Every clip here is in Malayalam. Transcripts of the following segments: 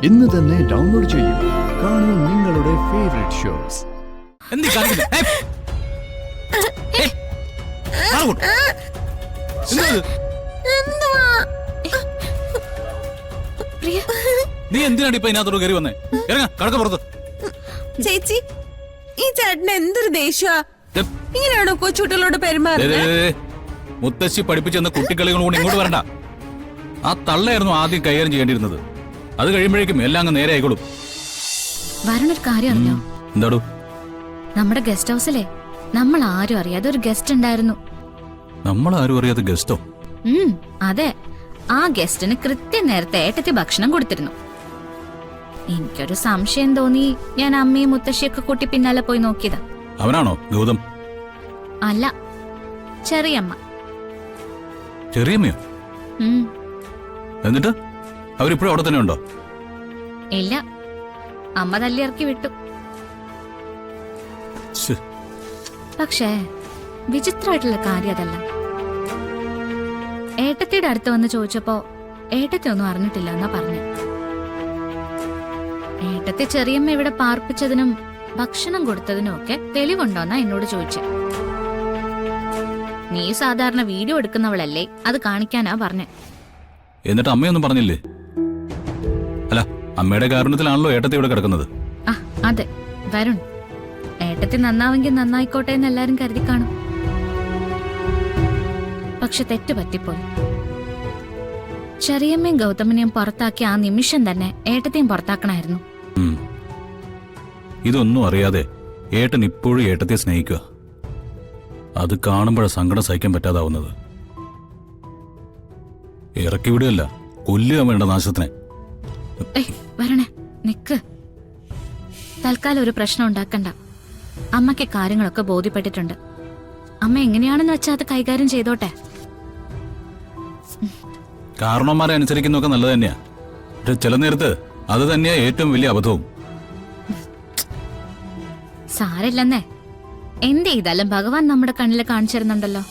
ഇന്ന് തന്നെ ഡൗൺലോഡ് ചെയ്യൂ. കാണൂ നിങ്ങളുടെ ഫേവറേറ്റ് ഷോസ്. നീ എന്തിനാണ് ഇപ്പൊ ഇതിനകത്തോട് കയറി വന്നേ? കടക്ക പുറത്ത്. ചേച്ചി, ഈ ചേട്ടന് എന്തൊരു ദേഷ്യ! ഇങ്ങനെയാണോ കൊച്ചുകുട്ടികളോട് പെരുമാറുന്നത്? മുത്തശ്ശി പഠിപ്പിച്ചെന്ന കുട്ടികളികൾ കൊണ്ട് ഇങ്ങോട്ട് വരണ്ട. ആ തള്ളയായിരുന്നു ആദ്യം കൈകാര്യം ചെയ്യേണ്ടിയിരുന്നത്. അത് കഴിയുമ്പോഴേക്കും എല്ലാം അങ്ങ് നേരെ ആയിക്കോളും. വരണൊരു കാര്യം അറിഞ്ഞോ? എന്താടോ? നമ്മുടെ ഗസ്റ്റ് ഹൗസിലെ നമ്മൾ ആരും അറിയാതെ ഒരു ഗസ്റ്റ് ഉണ്ടായിരുന്നു. നമ്മൾ ആരും അറിയാത്ത ഗസ്റ്റോ? അതെ, ആ ഗസ്റ്റിന് കൃത്യം നേരത്തെ ഏട്ടത്തി ഭക്ഷണം കൊടുത്തിരുന്നു. എനിക്കൊരു സംശയം തോന്നി. ഞാൻ അമ്മയും മുത്തശ്ശിയൊക്കെ കൂട്ടി പിന്നാലെ പോയി നോക്കിയതാ. അവനാണോ ഗൗതം? അല്ല, ചെറിയമ്മ. ചെറിയമ്മയോ? എന്നിട്ട് അവരിപ്പോഴും അവിടെ തന്നെ ഉണ്ടോ? ഇല്ല, അമ്മ തല്ലിയിറക്കി വിട്ടു. പക്ഷേ വിചിത്രമായിട്ടുള്ള കാര്യം അതല്ല. ഏട്ടത്തിയുടെ അടുത്ത് വന്ന് ചോദിച്ചപ്പോ ഏട്ടത്തി ഒന്നും അറിഞ്ഞിട്ടില്ല എന്നാ പറഞ്ഞു. ഏട്ടത്തി ചെറിയമ്മ ഇവിടെ പാർപ്പിച്ചതിനും ഭക്ഷണം കൊടുത്തതിനും ഒക്കെ തെളിവുണ്ടോന്നാ എന്നോട് ചോദിച്ചേ. നീ സാധാരണ വീഡിയോ എടുക്കുന്നവളല്ലേ, അത് കാണിക്കാനാ പറഞ്ഞേ. എന്നിട്ട് അമ്മയൊന്നും പറഞ്ഞില്ലേ? അല്ല, അമ്മയുടെ കാരണത്തിലാണല്ലോ ഏട്ടത്തി ഇവിടെ കിടക്കുന്നത്. ആ അതെ, വരുൺ. ഏട്ടത്തി നന്നാവെങ്കിൽ നന്നായിക്കോട്ടെ എന്ന് എല്ലാരും കരുതി കാണും. പക്ഷെ തെറ്റ് പറ്റിപ്പോയി. ചെറിയമ്മയും ഗൗതമനെയും പുറത്താക്കി ആ നിമിഷം തന്നെ ഏട്ടത്തെയും പുറത്താക്കണായിരുന്നു. ഇതൊന്നും അറിയാതെ ഏട്ടൻ ഇപ്പോഴും ഏട്ടത്തെ സ്നേഹിക്കുക. അത് കാണുമ്പോഴാണ് സങ്കടം സഹിക്കാൻ പറ്റാതാവുന്നത്. ഇറക്കി വിടുകയല്ല, കൊല്ലുക വേണ്ട നാശത്തിനെ. വരണേ, നിക്ക്. തൽക്കാലം ഒരു പ്രശ്നം ഉണ്ടാക്കണ്ട. അമ്മയ്ക്ക് കാര്യങ്ങളൊക്കെ ബോധ്യപ്പെട്ടിട്ടുണ്ട്. അമ്മ എങ്ങനെയാണെന്ന് വെച്ചാൽ അത് കൈകാര്യം ചെയ്തോട്ടെ. കാരണവന്മാരെ അനുസരിക്കുന്നൊക്കെ നല്ലത് തന്നെയാ. ചില നേരത്ത് അത് തന്നെയാ ഏറ്റവും വലിയ അബദ്ധവും. സാരില്ലെന്നേ, എന്ത് ചെയ്താലും ഭഗവാൻ നമ്മുടെ കണ്ണിൽ കാണിച്ചിരുന്നുണ്ടല്ലോ.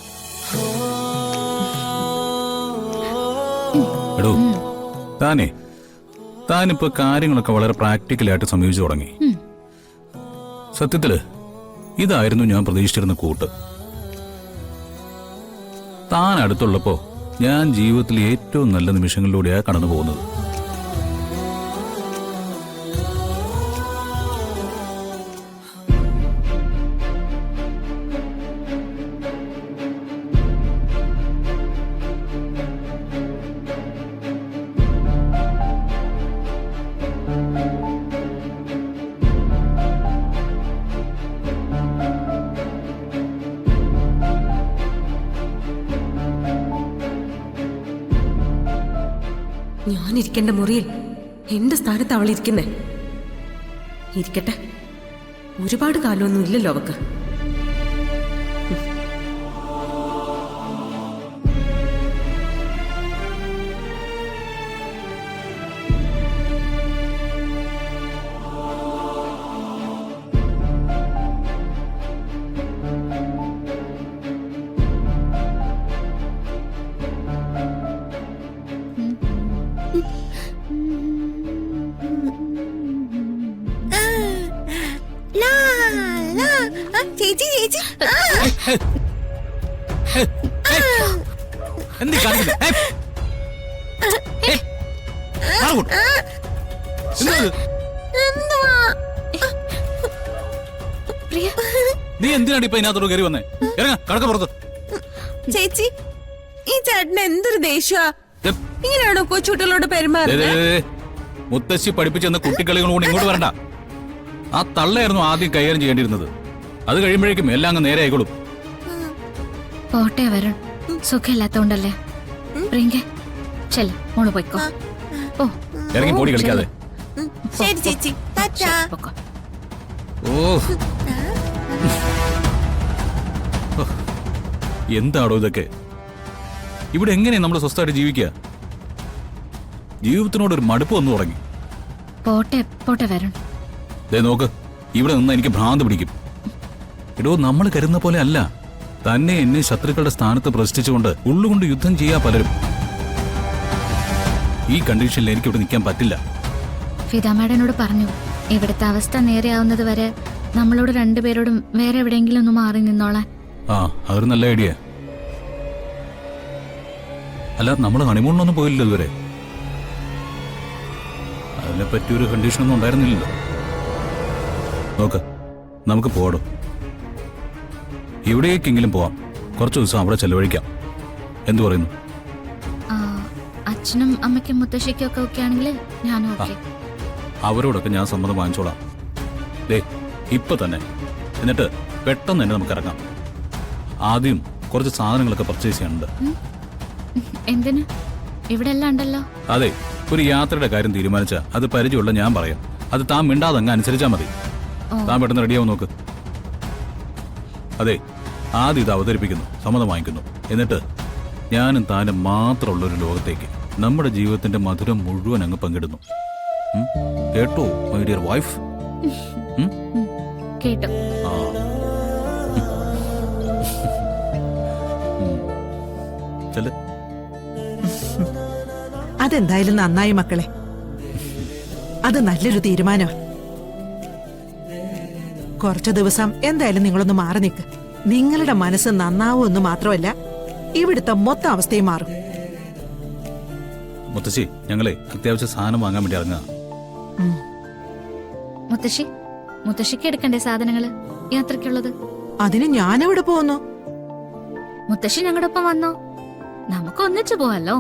എടോ, താനിപ്പോ കാര്യങ്ങളൊക്കെ വളരെ പ്രാക്ടിക്കലായിട്ട് സമീപിച്ചു തുടങ്ങി. സത്യത്തില് ഇതായിരുന്നു ഞാൻ പ്രതീക്ഷിച്ചിരുന്ന കൂട്ട്. താൻ അടുത്തുള്ളപ്പോ ഞാൻ ജീവിതത്തിൽ ഏറ്റവും നല്ല നിമിഷങ്ങളിലൂടെയാ കടന്നു പോകുന്നത്. ഞാനിരിക്കേണ്ട മുറിയിൽ എന്റെ സ്ഥാനത്ത് അവൾ ഇരിക്കുന്നേ. ഇരിക്കട്ടെ, ഒരുപാട് കാലമൊന്നും ഇല്ലല്ലോ അവക്ക്. ചേച്ചി, ചേച്ചി, നീ എന്തിനാണ് ഇപ്പൊ ഇതിനകത്തോട് കയറി വന്നേ? കടക്ക പുറത്ത്. ചേച്ചി, ഈ ചേട്ടന് എന്തൊരു ദേഷ്യ! ഇങ്ങനെയാണോ കൊച്ചുകുട്ടികളോട് പെരുമാറുന്നത്? മുത്തശ്ശി പഠിപ്പിച്ചെന്ന കുട്ടികളികൾ കൊണ്ട് ഇങ്ങോട്ട് വരണ്ട. ആ തള്ളയായിരുന്നു ആദ്യം കൈകാര്യം ചെയ്യേണ്ടിയിരുന്നത്. അത് കഴിയുമ്പോഴേക്കും എല്ലാം അങ്ങ് നേരെ ആയിക്കോളും. പോട്ടെ വരുൺ, സുഖമില്ലാത്തോണ്ടല്ലേ. പ്രിയങ്കേ, ചെല്ല, മോള് പോയിക്കോ. ഓ, ഇറങ്ങി പോടി കളിക്കാതെ. ശരി ചേച്ചി, പൊക്കോ. ഓ, എന്താടോ ഇതൊക്കെ? ഇവിടെ എങ്ങനെയാ നമ്മൾ സ്വസ്ഥമായിട്ട് ജീവിക്കുക? ജീവിതത്തിനോടൊരു മടുപ്പ് വന്നു തുടങ്ങി. പോട്ടെ പോട്ടെ വരുൺ. നോക്ക്, ഇവിടെ നിന്ന് എനിക്ക് ഭ്രാന്ത് പിടിക്കും. എടോ, നമ്മൾ കരുതുന്ന പോലെ അല്ല. തന്നെ എന്നെ ശത്രുക്കളുടെ സ്ഥാനത്ത് പ്രതിഷ്ഠിച്ചുകൊണ്ട് ഉള്ളുകൊണ്ട് യുദ്ധം ചെയ്യാ പലരും. ഈ കണ്ടീഷനിൽ എനിക്കിവിടെ നിൽക്കാൻ പറ്റില്ല. ഫിദ മാഡം എന്നോട് പറഞ്ഞു, ഇവിടുത്തെ അവസ്ഥ നേരെയാവുന്നത് വരെ നമ്മളോട് രണ്ടുപേരോടും വേറെ എവിടെയെങ്കിലും ഒന്ന് മാറി നിന്നോളാൻ. ആ അതൊരു നല്ല ഐഡിയ. അല്ല, നമ്മൾ ഹണിമൂണിനൊന്നും പോയില്ലല്ലോ ഇതുവരെ. അതിനെപ്പറ്റി ഒരു കണ്ടീഷനൊന്നും ഉണ്ടായിരുന്നില്ലല്ലോ. നോക്ക്, നമുക്ക് പോടും. എവിടേക്കെങ്കിലും പോവാം. കുറച്ച് ദിവസം അവിടെ ചെലവഴിക്കാം. എന്തു പറയുന്നു? ആ, അച്ഛനും അമ്മയ്ക്കും മുത്തശ്ശിക്കും ഒക്കെ ഓക്കെ ആണെങ്കിൽ ഞാനും ഓക്കെ. അവരോടൊക്കെ ഞാൻ സമ്മതം വാങ്ങിച്ചോളാം. ദേ ഇപ്പൊ തന്നെ. എന്നിട്ട് പെട്ടെന്ന് തന്നെ നമുക്ക് ഇറങ്ങാം. ആദ്യം കുറച്ച് സാധനങ്ങളൊക്കെ പർച്ചേസ് ചെയ്യാനുണ്ട്. എന്തിന്? ഇവിടെ എല്ലാം ഉണ്ടല്ലോ. അതെ, ഒരു യാത്രയുടെ കാര്യം തീരുമാനിച്ചാൽ അത് പരിചയമുള്ള ഞാൻ പറയാം. അത് താൻ മിണ്ടാതെ അങ്ങ് അനുസരിച്ചാൽ മതി. താൻ പെട്ടെന്ന് റെഡിയാവും നോക്ക്. അതെ, ആദ്യം ഇത് അവതരിപ്പിക്കുന്നു, സമ്മതം വാങ്ങിക്കുന്നു. എന്നിട്ട് ഞാനും താനും മാത്രമുള്ള ഒരു ലോകത്തേക്ക് നമ്മുടെ ജീവിതത്തിന്റെ മധുരം മുഴുവൻ അങ്ങ് പങ്കിടുന്നു. കേട്ടോ മൈ ഡിയർ വൈഫ്? കേട്ടോ? ആ ചെല്ല്. അതെന്തായാലും നന്നായി മക്കളെ. അത് നല്ലൊരു തീരുമാനമാണ്. കുറച്ചു ദിവസം എന്തായാലും നിങ്ങളൊന്ന് മാറി നിൽക്ക്. നിങ്ങളുടെ മനസ്സ് നന്നാവുമെന്ന് മാത്രമല്ല, ഇവിടുത്തെ മൊത്തം അവസ്ഥയും മാറും. മുത്തശ്ശി, ഞങ്ങളെ അത്യാവശ്യ സാധനം വാങ്ങാൻ വേണ്ടി ഇറങ്ങുക. മുത്തശ്ശിക്ക് എടുക്കണ്ടേ സാധനങ്ങള് യാത്രക്കുള്ളത്? അതിന് ഞാനെവിടെ പോകുന്നു? മുത്തശ്ശി ഞങ്ങളുടെ ഒപ്പം വന്നോ? നമുക്ക് ഒന്നിച്ചു പോവല്ലോ.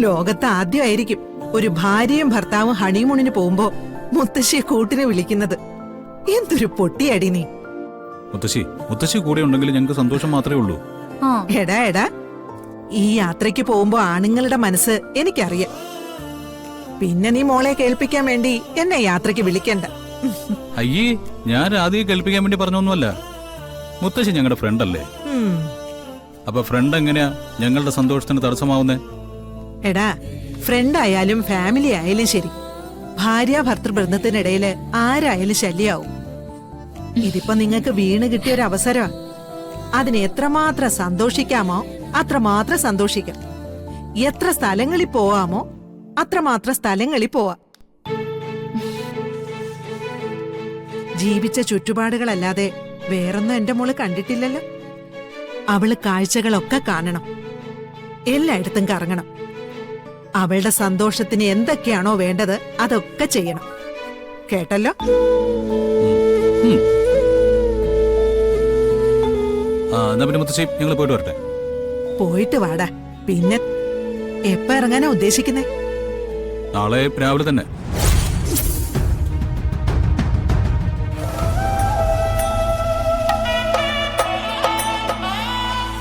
ലോകത്ത് ആദ്യമായിരിക്കും ഒരു ഭാര്യയും ഭർത്താവും ഹണിമൂണിന് പോകുമ്പോ മുത്തശ്ശിയെ കൂട്ടിനെ വിളിക്കുന്നത്. എന്തൊരു പൊട്ടിയടി നീ. മുത്തശ്ശി കൂടെ ഉണ്ടെങ്കിൽ ഞങ്ങൾക്ക് സന്തോഷം മാത്രമേ ഉള്ളൂ. എടാ എടാ, ഈ യാത്രയ്ക്ക് പോകുമ്പോ ആണുങ്ങളുടെ മനസ്സ് എനിക്കറിയാം. പിന്നെ നീ മോളെ കേൾപ്പിക്കാൻ വേണ്ടി എന്നെ യാത്രയ്ക്ക് വിളിക്കണ്ട. അയ്യേ, ഞാൻ ആദ്യം കേൾപ്പിക്കാൻ വേണ്ടി പറഞ്ഞൊന്നുമല്ല. മുത്തശ്ശി ഞങ്ങളുടെ ഫ്രണ്ട് അല്ലേ? അപ്പൊ ഫ്രണ്ട് എങ്ങനെയാ ഞങ്ങളുടെ സന്തോഷത്തിന് തടസ്സമാവുന്നേ? എടാ, ഫ്രണ്ട് ആയാലും ഫാമിലി ആയാലും ശരി, ഭാര്യ ഭർത്തൃ ബന്ധത്തിനിടയില് ആരായാലും ശല്യാവും. ഇതിപ്പോ നിങ്ങൾക്ക് വീണ് കിട്ടിയ ഒരു അവസരം. അതിന് എത്രമാത്രം സന്തോഷിക്കാമോ അത്രമാത്രം സന്തോഷിക്കാം. എത്ര സ്ഥലങ്ങളിൽ പോവാമോ അത്രമാത്രം സ്ഥലങ്ങളിൽ പോവാം. ജീവിച്ച ചുറ്റുപാടുകളല്ലാതെ വേറൊന്നും എന്റെ മോള് കണ്ടിട്ടില്ലല്ലോ. അവള് കാഴ്ചകളൊക്കെ കാണണം, എല്ലായിടത്തും കറങ്ങണം. അവളുടെ സന്തോഷത്തിന് എന്തൊക്കെയാണോ വേണ്ടത് അതൊക്കെ ചെയ്യണം. കേട്ടല്ലോ? എന്നാ പിന്നെ മുത്തശ്ശി, ഞങ്ങൾ പോയിട്ട് വരട്ടെ. പോയിട്ട് വാടാ. പിന്നെ എപ്പ ഇറങ്ങാനാ ഉദ്ദേശിക്കുന്നേ? നാളെ രാവിലെ തന്നെ.